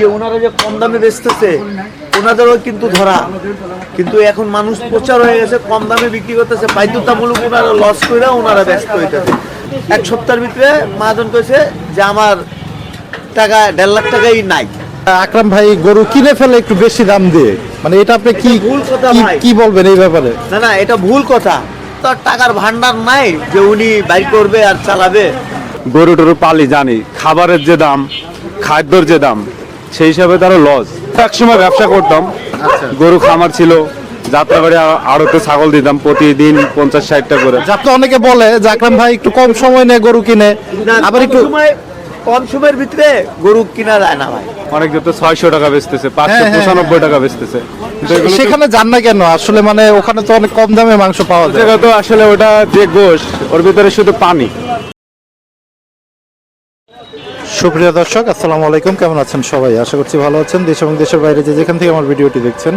যে ওনারা যে কম দামে বেচতেছে ওনাদেরও কিন্তু ধরা, কিন্তু এখন মানুষ প্রচার হয়ে গেছে কম দামে বিক্রি করতেছে, বাধ্যতামূলক ওনারা লস করে ওনারা ব্যস্ত হইতেছে। এক সপ্তাহের ভিতরে মহাজন কইছে যে আমার টাকা 1.5 লাখ টাকাই নাই। আকরাম ভাই গরু কিনে ফেলে একটু বেশি দাম দিয়ে, মানে এটা আপনি কি ভুল কথা ভাই। কি বলবেন এই ব্যাপারে? না না, এটা ভুল কথা। তার টাকার ভান্ডার নাই যে উনি বাইর করবে আর চালাবে। গরু টরু পালি জানি, খাবারের যে দাম, খাদ্যর যে দাম, সেই হিসাবে তারা লস। এক সময় ব্যবসা করতাম, গরু খামার ছিল, যাত্রাবাড়ি আড়তে ছাগল দিতাম প্রতিদিন 50-60টা করে। যাতে অনেকে বলে যে আকরাম ভাই একটু কম সময় নিয়ে গরু কিনে, আবার একটু কম সময়ের ভিতরে গরু কিনা যায় না ভাই। অনেক যত 600 টাকা বেচতেছে, 595 টাকা বেচতেছে। সেখানে যান না কেন আসলে? মানে ওখানে তো অনেক কম দামে মাংস পাওয়া যায়। তো আসলে ওটা যে গোশ, ওর ভিতরে শুধু পানি। সুপ্রিয় দর্শক, আসসালামু আলাইকুম। কেমন আছেন সবাই? আশা করছি ভালো আছেন। দেশ এবং দেশের বাইরে যে যেখান থেকে আমার ভিডিওটি দেখছেন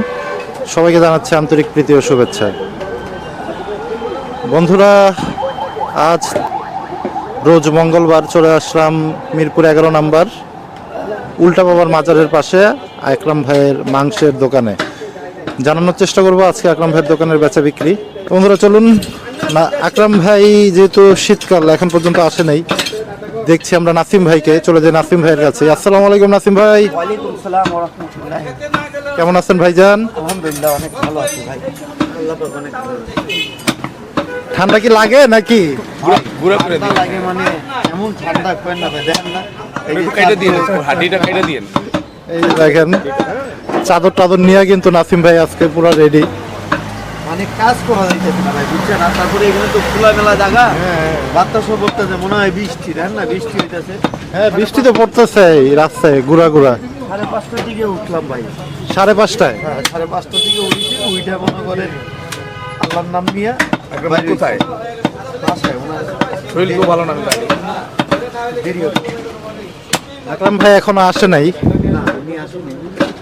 সবাইকে জানাচ্ছি আন্তরিক প্রীতি ও শুভেচ্ছা। বন্ধুরা, আজ রোজ মঙ্গলবার চলে আসলাম মিরপুর 11 নম্বর উল্টা বাবার মাজারের পাশে আকরাম ভাইয়ের মাংসের দোকানে। জানানোর চেষ্টা করবো আজকে আকরাম ভাইয়ের দোকানের বেচা বিক্রি। বন্ধুরা চলুন, না আকরাম ভাই যেহেতু শীতকাল এখন পর্যন্ত আসে নাই, দেখছি আমরা নাসিম ভাইকে, চলে যাই নাসিম ভাইয়ের কাছে। আসসালামু আলাইকুম নাসিম ভাই। ওয়ালাইকুম আসসালাম ওয়া রাহমাতুল্লাহ। কেমন আছেন ভাইজান? আলহামদুলিল্লাহ অনেক ভালো আছি ভাই। আল্লাহ পাক অনেক ভালো। ঠান্ডা কি লাগে নাকি? ঠান্ডা লাগে মানে এমন ঠান্ডা করেন না ভাই, দেখেন না এই যে কাইটা দিন, হাঁটিটা কাইটা দিন। এই যে দেখেন চাদর টাদর নিয়ে কিন্তু নাসিম ভাই আজকে পুরো রেডি। মানে কাজ করা যাইতেছে না ভাই, বুঝছেন? আর তারপরে এখানে তো খোলামেলা জায়গা, বাতাসও পড়তেছে, মনে হয় বৃষ্টি, দেখেন না বৃষ্টি হইতেছে। হ্যাঁ বৃষ্টি তো পড়তেছে এই রাস্তায় গুড়া গুড়া। 5:30টার দিকে উঠলাম ভাই। 5:30টায়? হ্যাঁ 5:30টার দিকে উঠেছি, উইটা মনে করেন আল্লাহর নাম নিয়ে কোথায়? বাসায় ওনার শরীর খুব ভালো না, আমি জানি। দেরি হতো। আকরাম ভাই এখনো আসে নাই? না উনি আসেনি।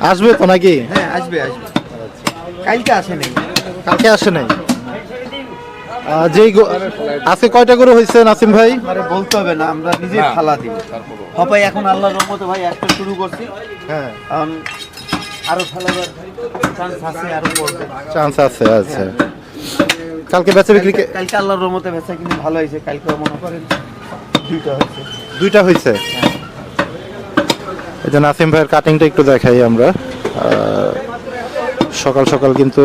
আসবে তো নাকি? হ্যাঁ আসবে আসবে, কালকে আসেনি। কালকে আসে নাই? যেই আজকে কয়টা করে হয়েছে নাসিম ভাই? আরে বলতে হবে না, আমরা নিজে না, ফালা দিই। হ্যাঁ ভাই, এখন আল্লাহর রহমতে ভাই একটা শুরু করছি, হ্যাঁ এখন আরো ফেলাবার চান্স আছে, আরো পড়বে চান্স আছে। আচ্ছা, কালকে বেচা বিক্রি কালকে আল্লাহর রহমতে বেচা কিনে ভালো হয়েছে। কালকে মনে করেন 2টা হয়েছে। 2টা হয়েছে। এই যে নাসিম ভাইয়ের কাটিংটা একটু দেখাই আমরা। সকাল সকাল কিন্তু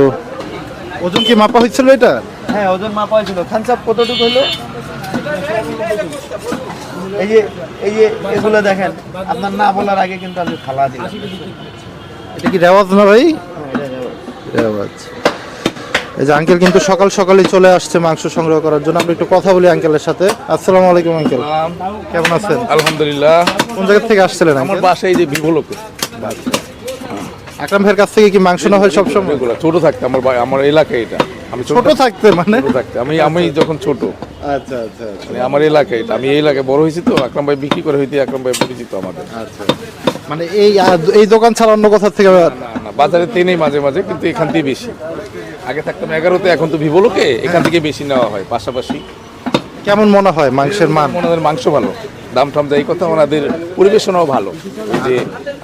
ওজন কি মাপা হয়েছিল এটা? হ্যাঁ ওজন মাপা হয়েছিল। খান সাহেব কতটুকু হলো? এই যে এই যে এগুলো দেখেন, আপনার না বলার আগে কিন্তু আমি ফালা দিলাম। এটা কি রেওয়াজ না ভাই? রেওয়াজ। এই যে আঙ্কেল কিন্তু সকাল সকালই চলে আসছে মাংস সংগ্রহ করার জন্য। আমরা একটু কথা বলি আঙ্কেলের সাথে। আসসালামু আলাইকুম আঙ্কেল, কেমন আছেন? আলহামদুলিল্লাহ। কোন জায়গা থেকে আসছিলেন আমার আঙ্কেল? বাসায় যে বিভলোকে আকরাম ভাইয়ের কাছ থেকে কি মাংস না হয় সবসময়? ছোট থাকতে আমার এলাকায় এটা, আমি ছোট থাকতে মানে? ছোট থাকতে আমি যখন ছোট, আচ্ছা আচ্ছা মানে আমার এলাকায় এটা, আমি এই এলাকায় বড় হয়েছি তো। আকরাম ভাই বিক্রি করে হইতে আকরাম ভাই পরিচিত আমাদের। আচ্ছা, মানে এই দোকান ছাড়া অন্য কোথা থেকে? না না, বাজারে তেনেই মাঝে মাঝে, কিন্তু এখান থেকে বেশি। আগে থাকতাম 11তে, এখন তো বিভলোকে, এখান থেকে বেশি নেওয়া হয়। পাশাপাশি কেমন মনে হয় মাংসের মান? ওনাদের মাংস ভালো, দাম টাম যাই কথা, ওনাদের পরিবেশনাও ভালো। যে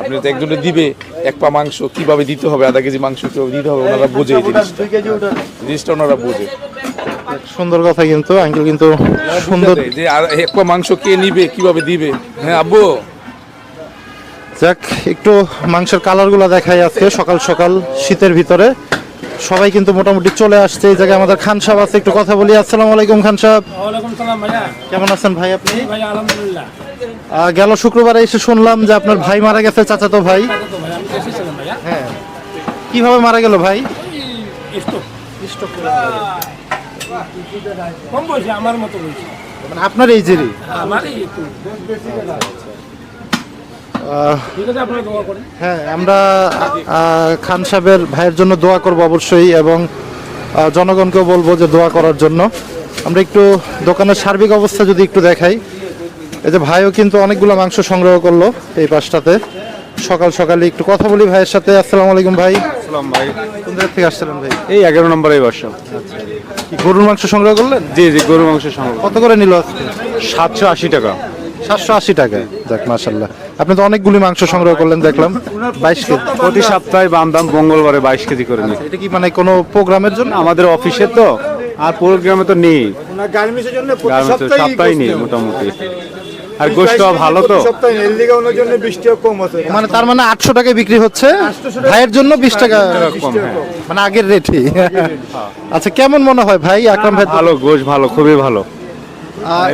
আপনি তো একজনে দিবে 1 পা মাংস কিভাবে দিতে হবে, আধা কেজি মাংস কিভাবে দিতে হবে, ওনারা বোঝে এই জিনিসটা। 2 কেজি ওটা জিনিসটা ওনারা বোঝে। সুন্দর কথা কিন্তু আঙ্কেল কিন্তু সুন্দর। যে আর 1 পা মাংস কে নিবে, কিভাবে দিবে। হ্যাঁ আব্বু, যাক একটু মাংসের কালারগুলো দেখাই আজকে সকাল সকাল শীতের ভিতরে। সবাই কিন্তু মোটামুটি চলে আসছে। এই জায়গায় আমাদের খান সাহেব আছে, একটু কথা বলি। আসসালামু আলাইকুম খান সাহেব। ওয়ালাইকুম সালাম ভাইয়া। কেমন আছেন ভাই আপনি? ভাই আলহামদুলিল্লাহ। গেল শুক্রবারে এসে শুনলাম যে আপনার ভাই মারা গেছে, চাচাতো ভাই। তো ভাই আমি এসেছিলাম ভাইয়া। হ্যাঁ, কিভাবে মারা গেল ভাই? স্টক কম বয়সে আমার মতো বয়সে, মানে আপনার এই জেরি? আমারই একটু। ঠিক আছে, আপনারা দোয়া করেন। হ্যাঁ, আমরা খান সাহেবের ভাইয়ের জন্য দোয়া করব অবশ্যই, এবং জনগণকেও বলবো যে দোয়া করার জন্য। আমরা একটু দোকানের সার্বিক অবস্থা যদি একটু দেখাই। এই যে ভাইও কিন্তু অনেকগুলো মাংস সংগ্রহ করলো এই পাশটাতে। সকাল সকালে একটু কথা বলি ভাইয়ের সাথে। আসসালামু আলাইকুম ভাই। আসসালাম ভাই। কোন জায়গা থেকে আসছিলেন ভাই? এই 11 নম্বরে বসা। কি গরুর মাংস সংগ্রহ করলেন? জি জি, গরু মাংস সংগ্রহ। কত করে নিল আজকে? 780 টাকা। 780 টাকা। যাক মাশাআল্লাহ, আপনি তো অনেকগুলি মাংস সংগ্রহ করলেন দেখলাম, 22 কেজি। প্রতি সপ্তাহে বান্দাম মঙ্গলবারে 22 কেজি করে নিই। এটা কি মানে কোনো প্রোগ্রামের জন্য? আমাদের অফিসে তো আর প্রোগ্রামে তো নেই, সপ্তাহে নেই মোটামুটি। আর গোশত ভালো তো, মানে তার মানে 800 টাকায় বিক্রি হচ্ছে, ভাইয়ের জন্য 20 টাকা কম। হ্যাঁ, মানে আগের রেটই। আচ্ছা, কেমন মনে হয় ভাই আকরাম ভাই? ভালো গোশ, ভালো, খুবই ভালো।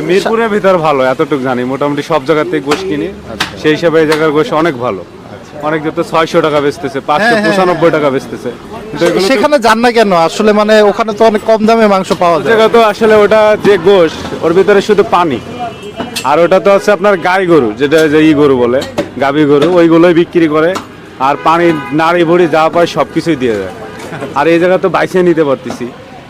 মিরপুরের ভিতর ভালো, এতটুকু জানি। মোটামুটি সব জায়গা থেকে গোশ কিনি, সেই হিসাবে এই জায়গার গোশ অনেক ভালো। অনেক তো 600 টাকা বেচতেছে, 595 টাকা বেচতেছে। কিন্তু এগুলো তো- সেখানে যান না কেন আসলে? মানে ওখানে তো অনেক কম দামে মাংস পাওয়া যায়। জায়গা তো আসলে ওটা যে গোশ, ওর ভিতরে শুধু পানি। আর ওটা তো হচ্ছে আপনার গাই গরু, যেটা যে গরু বলে, গাভী গরু, ওইগুলোই বিক্রি করে। আর পানি, নাড়ি ভুড়ি যা পায় সবকিছুই দিয়ে যায়। আর এই জায়গা তো বাইসে নিতে পারতেছি।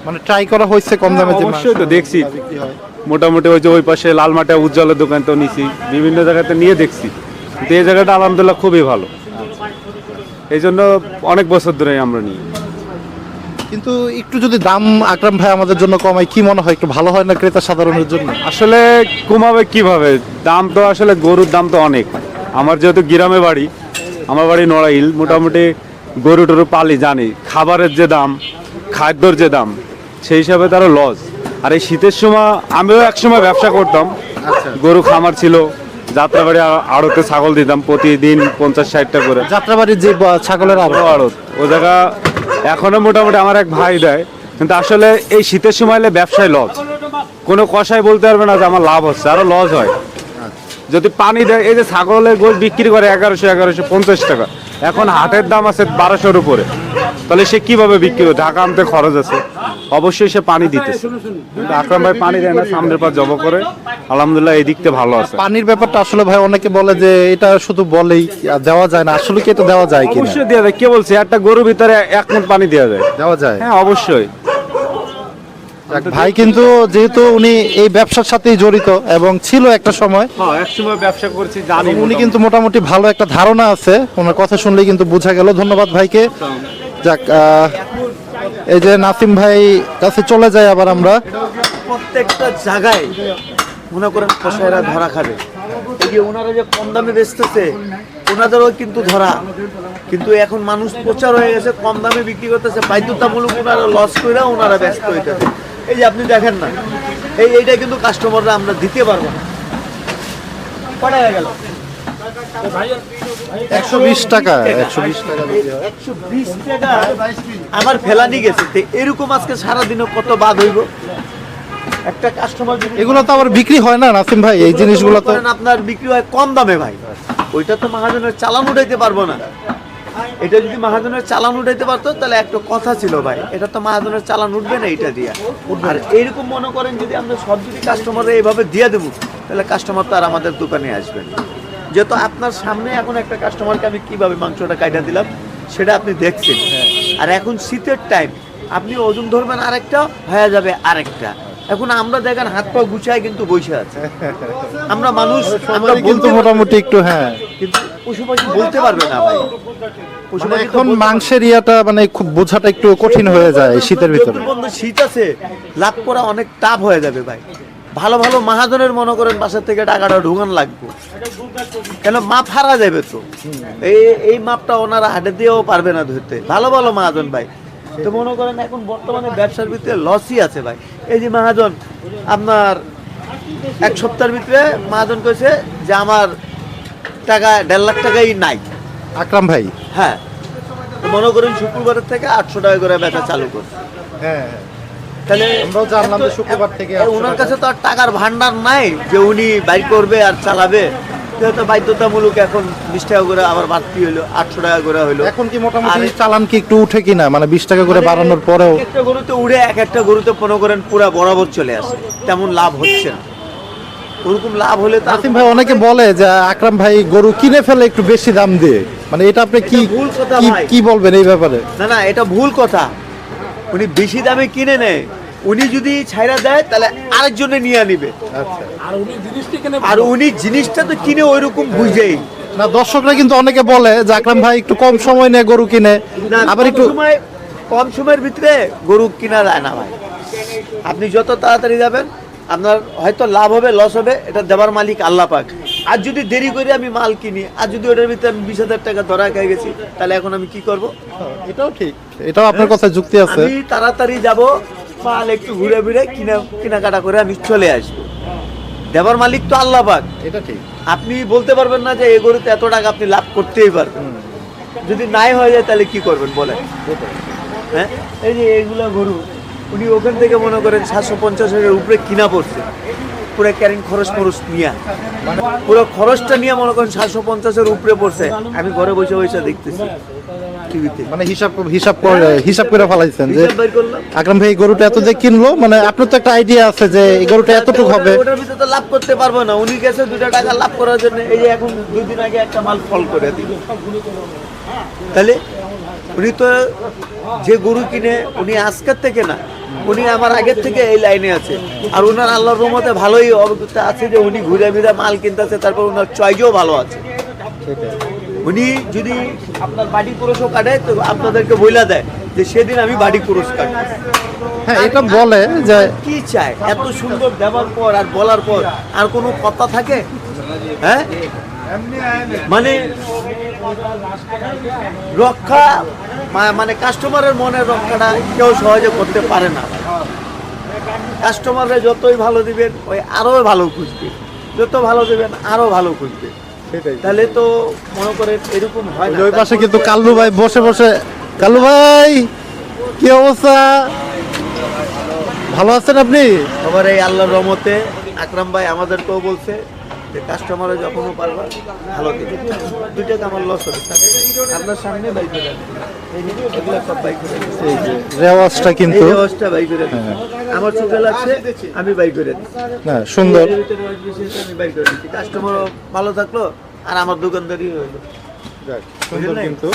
মানে ট্রাই করা হয়েছে কম দামে যে অবশ্যই তো মাংস দেখছি। বিক্রি হয়। মোটামুটি ওই যে ওই পাশে লালমাটা উজ্জ্বলের দোকান তো নিছি, বিভিন্ন জায়গাতে নিয়ে দেখছি। কিন্তু এই জায়গাটা আলহামদুলিল্লাহ খুবই ভালো, এই জন্য অনেক বছর ধরে আমরা নিই। কিন্তু একটু যদি দাম আকরাম ভাই আমাদের জন্য কমায়, কি মনে হয় একটু ভালো হয় না ক্রেতা সাধারণের জন্য? আসলে কমাবে কিভাবে? দাম তো আসলে গরুর দাম তো অনেক। আমার যেহেতু গ্রামে বাড়ি, আমার বাড়ি নড়াইল, মোটামুটি গরু টরু পালি, জানি খাবারের যে দাম, খাদ্যর যে দাম, সেই হিসাবে তারও লস। আর এই শীতের সময় আমিও একসময় ব্যবসা করতাম, গরু খামার ছিল, যাত্রাবাড়ি আড়তে ছাগল দিতাম প্রতিদিন 50-60টা করে। যাত্রাবাড়ির যে ছাগলের বড় আড়ত, ও জায়গা এখনো মোটামুটি আমার এক ভাই দেয়। কিন্তু আসলে এই শীতের সময় এলে ব্যবসায় লস, কোনো কষাই বলতে পারবে না যে আমার লাভ হচ্ছে, আরো লস হয়। যদি পানি দেয়, এই যে ছাগলের গোশ বিক্রি করে 1150 টাকা, এখন হাটের দাম আছে 1200-র উপরে, তাহলে সে কিভাবে বিক্রি করে? ঢাকা আনতে খরচ আছে, অবশ্যই সে পানি দিতেছে। কিন্তু আকরাম ভাই পানি দেয় না, সামনের পর জব করে। আলহামদুলিল্লাহ এই দিকতে ভালো আছে। পানির ব্যাপারটা আসলে ভাই অনেকে বলে যে এটা শুধু বলেই দেওয়া যায় না, আসলে কি এটা দেওয়া যায় কি? অবশ্যই দেওয়া যায়। কে বলছে একটা গরুর ভিতরে 1 মুঠ পানি দেওয়া যায়? দেওয়া যায়। হ্যাঁ, অবশ্যই। ভাই কিন্তু যেহেতু উনি এই ব্যবসার সাথেই জড়িত এবং ছিল একটা সময়, হ্যাঁ, একসময় ব্যবসা করছি, জানি। উনি কিন্তু মোটামুটি ভালো একটা ধারণা আছে, ওনার কথা শুনলেই কিন্তু বোঝা গেল। ধন্যবাদ ভাইকে। যাক, এই যে নাসিম ভাই কাছে চলে যায় আবার আমরা। প্রত্যেকটা জায়গায় মনে করেন কষাইরা ধরা খাবে। এই যে ওনারা যে কম দামে বেচতেছে, ওনাদেরও কিন্তু ধরা। কিন্তু এখন মানুষ প্রচার হয়ে গেছে, কম দামে বিক্রি করতেছে, বাধ্যতামূলক ওনারা লস করে ওনারা ব্যস্ত হইতেছে। এই যে আপনি দেখেন না, এইটা কিন্তু কাস্টমাররা আমরা দিতে পারবো না। কটা হয়ে গেল? 120 টাকা। 120 টাকা 120 টাকা আমার ফেলানি গেছে। তো এরকম আজকে সারাদিনে কত বাদ হইব? একটা কাস্টমার এগুলো তো আবার বিক্রি হয় না নাসিম ভাই, এই জিনিসগুলো তো আপনার বিক্রি হয় কম দামে ভাই। ওইটা তো মহাজনের চালান উঠাইতে পারবো না। এটা যদি মহাজনের চালান উঠাইতে পারতো তাহলে একটা কথা ছিল ভাই, এটা তো মহাজনের চালান উঠবে না এটা দিয়া। আর এইরকম মনে করেন যদি আমরা সব যদি কাস্টমারে এইভাবে দিয়ে দেবো, তাহলে কাস্টমার তো আর আমাদের দোকানে আসবে না। যেহেতু আপনার সামনে এখন একটা কাস্টমারকে আমি কিভাবে মাংসটা কাইটা দিলাম সেটা আপনি দেখছেন। আর এখন শীতের টাইম, আপনি ওজন ধরবেন আরেকটা, হয়ে যাবে আরেকটা। এখন আমরা দেখেন হাত পা গুছায় কিন্তু বসে আছে। আমরা মানুষ, আমরা কিন্তু মোটামুটি একটু, হ্যাঁ, কিন্তু পশু পাখি বলতে পারবে না ভাই। পশু পাখি তো এখন বলতে- মাংসের ইয়াটা মানে খুব বোঝাটা একটু কঠিন হয়ে যায় এই শীতের ভিতরে। যতক্ষণ পর্যন্ত শীত আছে, লাভ করা অনেক টাফ হয়ে যাবে ভাই। ভালো ভালো মাহাজনের মনে করেন বাসা থেকে টাকাটা ঢুকান লাগবে, কেন মাপ হারা যাবে তো। এই মাপটা ওনারা হাটে দিয়েও পারবে না ধরতে, ভালো ভালো মাহাজন ভাই। তো মনে করেন এখন বর্তমানে ব্যবসার ভিতরে লসই আছে ভাই। এই যে মাহাজন আপনার 1 সপ্তাহের ভিতরে মাহাজন কইছে যে আমার টাকা 1.5 লাখ টাকাই নাই। আকরাম ভাই, হ্যাঁ, তো মনে করেন শুক্রবারের থেকে 800 টাকা করে বেচা চালু করছে। হ্যাঁ, তাহলে আমরাও জানলাম যে শুক্রবার থেকে 800 ওনার কাছে তো আর টাকার ভান্ডার নাই যে উনি বাইক করবে আর চালাবে। তো বাধ্যতামূলক এখন 20 টাকা করে আবার বাড়তি হইলো, 800 টাকা করে হইলো। এখন কি মোটামুটি আর- চালান কি একটু উঠে কিনা, মানে 20 টাকা করে বাড়ানোর পরেও? এক একটা গরুতে উড়ে এক একটা গরুতে মনে করেন পুরা বরাবর চলে আসে, তেমন লাভ হচ্ছে না। ওরকম লাভ হলে তো নাসিম ভাই অনেকে বলে যে আকরাম ভাই গরু কিনে ফেলে একটু বেশি দাম দিয়ে, মানে এটা আপনি কি এটা ভুল কথা ভাই। কি বলবেন এই ব্যাপারে? না না, এটা ভুল কথা। উনি বেশি দামে কিনে নেয়, উনি যদি ছাইরা দেয় তাহলে আরেকজনে নিয়ে নিবে। আর উনি জিনিসটি কেন আর উনি জিনিসটা তো কিনে ওইরকম বুঝেই না, দর্শকরা কিন্তু অনেকে বলে যে আকরাম ভাই একটু কম সময় নিয়ে গরু কিনে, না, আবার একটু কম সময়ের ভিতরে গরু কিনা যায় না ভাই। আপনি যত তাড়াতাড়ি যাবেন আপনার হয়তো লাভ হবে লস হবে, এটা দেবার মালিক আল্লাহ পাক। আর যদি দেরি করে আমি মাল কিনি, আর যদি ওটার ভিতরে আমি 20,000 টাকা ধরা খেয়ে গেছি, তাহলে এখন আমি কি করব? এটাও ঠিক, এটাও আপনার কথা যুক্তি আছে। আমি তাড়াতাড়ি যাব, মাল একটু ঘুরে ফিরে কেনাকাটা করে আমি চলে আসবো। দেবার মালিক তো আল্লাহ পাক। এটা ঠিক। আপনি বলতে পারবেন না যে এই গরুতে এত টাকা আপনি লাভ করতেই পারবেন। যদি নাই হয়ে যায় তাহলে কি করবেন বলেন? হ্যাঁ, এই যে এইগুলা গরু উনি ওখান থেকে মনে করেন 750-এর উপরে কিনা পড়ছে, পুরো ক্যারিং খরচ নিয়ে, পুরো খরচটা নিয়ে মনে করেন 750-এর উপরে পড়ছে। আমি ঘরে বসে বসে দেখতেছি টিভিতে, মানে হিসাব করে ফেলাইছেন যে হিসাব বের করলাম। আকরাম ভাই এই গরুটা এত যে কিনলো, মানে আপনার তো একটা আইডিয়া আছে যে এই গরুটা এতটুকু হবে। ওটার ভিতরে তো লাভ করতে পারবো না, উনি গেছে 2 টাকা লাভ করার জন্য। এই যে এখন 2 দিন আগে একটা মাল ফল করে দিল, তাহলে উনি তো যে গরু কিনে উনি আজকের থেকে না, উনি আমার আগের থেকে এই লাইনে আছে। আর ওনার আল্লাহর রহমতে ভালোই অভিজ্ঞতা আছে যে উনি ঘুরে ফিরে মাল কিনতেছে, তারপর ওনার চয়েসও ভালো আছে। উনি যদি আপনার বাড়ি পুরুষও কাটে তো আপনাদেরকে বইলা দেয় যে সেদিন আমি বাড়ি পুরুষ কাটবো। হ্যাঁ, এটা বলে যে কি চায় এত সুন্দর দেওয়ার পর আর বলার পর আর কোনো কথা থাকে? হ্যাঁ, মানে রক্ষা মানে কাস্টমারের মনের রক্ষাটা কেউ সহজে করতে পারে না। কাস্টমাররা যতই ভালো দিবেন ওই আরো ভালো খুঁজবে, যত ভালো দিবেন আরো ভালো খুঁজবে। তাহলে তো মনে করে এরকম হয় না। ওই পাশে কিন্তু কাল্লু ভাই বসে বসে, কাল্লু ভাই কি অবস্থা, ভালো আছেন আপনি? আবার এই আল্লাহর রহমতে আকরাম ভাই আমাদেরকেও বলছে যে কাস্টমারে যখনও পারবা ভালো দিবে। 2 টাকা আমার লস হবে, আপনার সামনে বাই করে এগুলো সব বাই করে এই যে রেওয়াজটা কিন্তু এই অবস্থা বাই করে দিচ্ছি। আমার চোখে লাগছে আমি বাই করে দিচ্ছি। না সুন্দর। এর ভিতরে ওয়াশ বেশি আছে, আমি বাই করে দিচ্ছি। কাস্টমারও ভালো থাকলো আর আমার দোকানদারি হইলো। সুন্দর কিন্তু